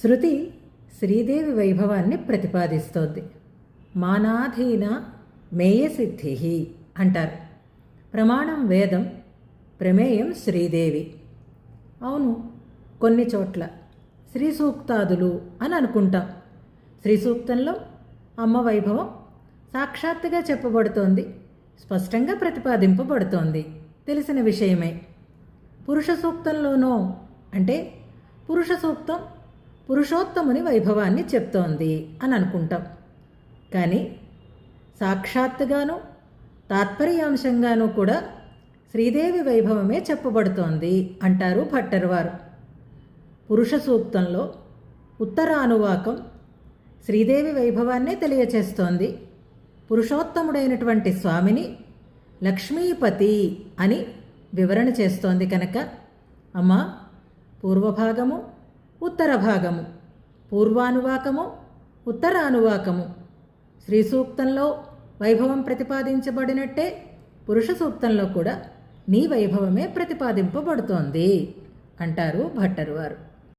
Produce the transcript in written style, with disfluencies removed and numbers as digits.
శృతి శ్రీదేవి వైభవాన్ని ప్రతిపాదిస్తోంది. మానాధీన మేయసిద్ధి అంటారు. ప్రమాణం వేదం, ప్రమేయం శ్రీదేవి. అవును, కొన్ని చోట్ల శ్రీ సూక్తాదులు అని అనుకుంటాం. శ్రీ సూక్తంలో అమ్మ వైభవం సాక్షాత్తుగా చెప్పబడుతోంది, స్పష్టంగా ప్రతిపాదింపబడుతోంది, తెలిసిన విషయమే. పురుష సూక్తంలోనో అంటే పురుష సూక్తం పురుషోత్తముని వైభవాన్ని చెప్తోంది అని అనుకుంటాం. కానీ సాక్షాత్తుగాను తాత్పర్యాంశంగానూ కూడా శ్రీదేవి వైభవమే చెప్పబడుతోంది అంటారు భట్టర్వారు. పురుష సూక్తంలో ఉత్తరానువాకం శ్రీదేవి వైభవాన్నే తెలియచేస్తోంది. పురుషోత్తముడైనటువంటి స్వామిని లక్ష్మీపతి అని వివరణ చేస్తోంది కనుక అమ్మ పూర్వభాగము ఉత్తర భాగము, పూర్వానువాకము ఉత్తరానువాకము శ్రీ సూక్తంలో వైభవం ప్రతిపాదించబడినట్టే పురుష సూక్తంలో కూడా నీ వైభవమే ప్రతిపాదింపబడుతోంది అంటారు భట్టర్వారు.